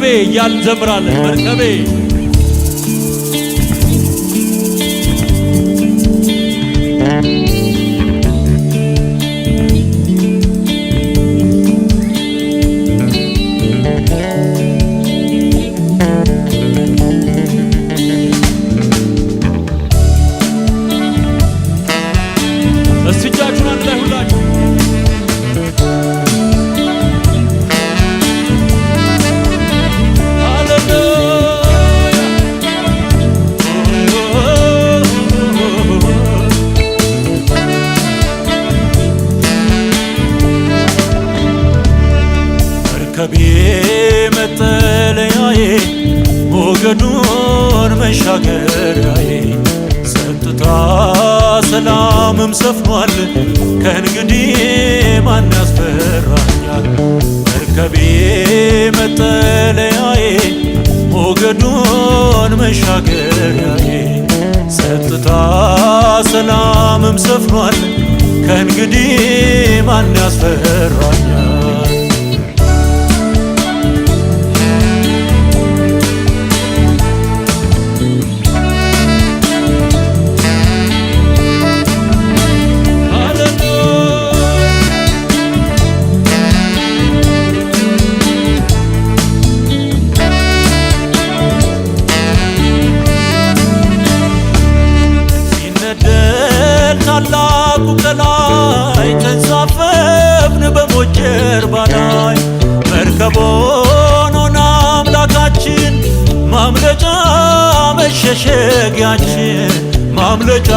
መርከቤ እያልን እንዘምራለን። መርከቤ መርከቤ መጠለያዬ ሞገዱን መሻገሪያዬ ጸጥታ ሰላምም ሰፍኗል ከእንግዲህ ማን ያስፈራኛል? መርከቤ መጠለያዬ ሞገዱን መሻገሪያዬ ጸጥታ ሰላምም ሰፍኗል ከእንግዲህ ማን ያስፈራኛል? ታላቁ ከላይ ተንሳፈፍን በሞት ጀርባ ላይ መርከብ ሆኖን አምላካችን ማምለጫ መሸሸጊያችን ማምለጫ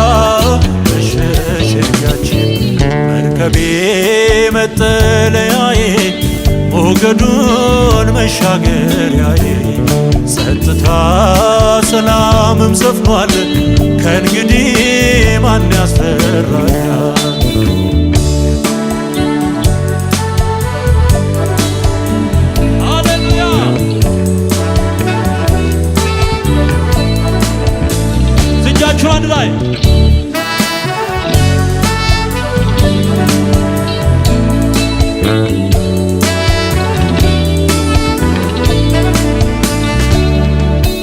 መሸሸጊያችን መርከቤ መጠለያዬ ሞገዱን መሻገሪያዬ ጸጥታ ሰላምም ሰፍኗል ከእንግዲህ ማን ያስፈራኛል? ሃሌሉያ እጃችሁን አንድ ላይ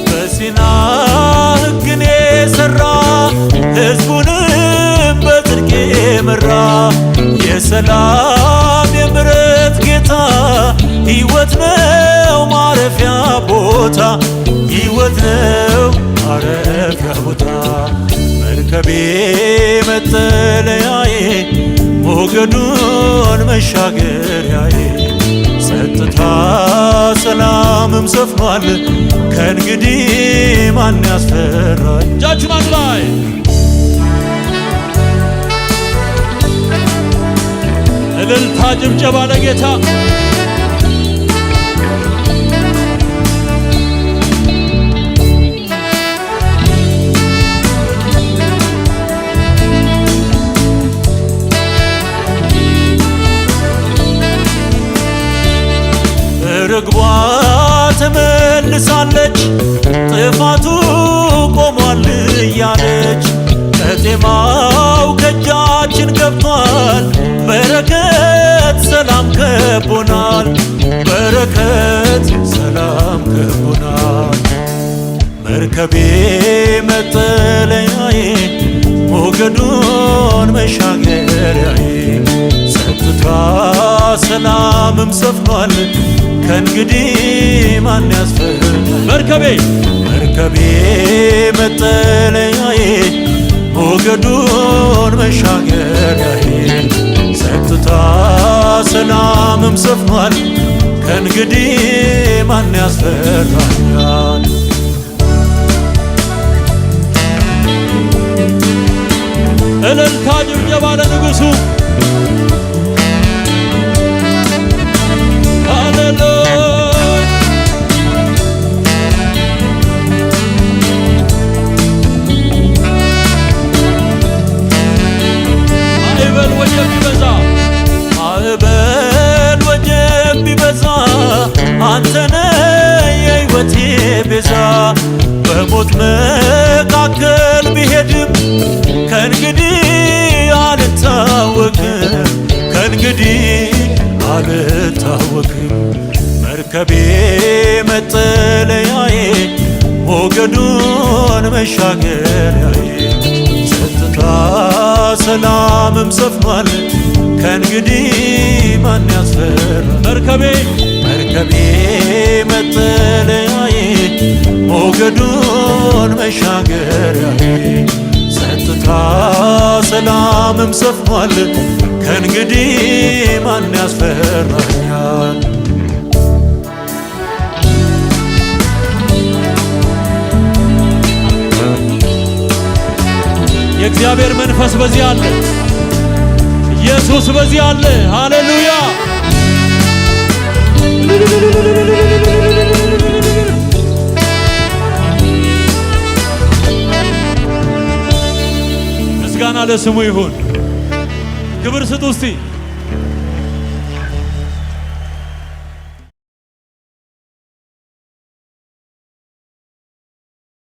በሲና ሕግን የሠራ ሕዝቡንም በጽድቅ የመራ የሰላም የምሕረት ጌታ ሕይወት ነው ማረፊያ ቦታ ሕይወት ነው ማረፊያ ቦታ መርከቤ መጠለያዬ ሞገዱን መሻገሪያዬ ጸጥታ ሰላምም ሰፍኗል ከእንግዲህ ማን ያስፈራኝ? እጃችሁን አንድ ላይ እልልታ ጭብጨባ ለጌታ ርግቧ ተመልሳለች ጥፋቱ ቆሟል እያለች ከጤማው ከእጃችን ገብቷል በረከት ሰላም ከቦናል በረከት ሰላም ከቦናል መርከቤ መጠለያዬ ሞገዱን መሻገሪያዬ ጸጥታ ሰላምም ሰፍኗል ከእንግዲህ ማን ያስፈራኛል? መርከቤ መጠለያዬ ሞገዱን መሻገሪያዬ ጸጥታ ሰላምም ሰፍኗል ከእንግዲህ ማን ያስፈራኛል? እልልታ ጭብጨባ ለንጉሡ ማዕበል ወጀብ ቢበዛ አንተነ የሕይወቴ ቤዛ በሞት መካከል ብሄድም ከእንግዲህ አልታወክም ከእንግዲህ አልታወክም መርከቤ መጠለያዬ ሞገዱን መሻገሪያዬ ጸጥታ ሰላምም ሰፍኗል ከእንግዲህ ማን ያስፈራ መርከቤ መጠለያዬ ሞገዱን መሻገሪያዬ ጸጥታ ሰላምም ሰፍኗል ከእንግዲህ ማን ያስፈራኛል? የእግዚአብሔር መንፈስ በዚህ አለ። ኢየሱስ በዚህ አለ። ሃሌሉያ! ምስጋና ለስሙ ይሁን። ክብር ስጡ እስቲ።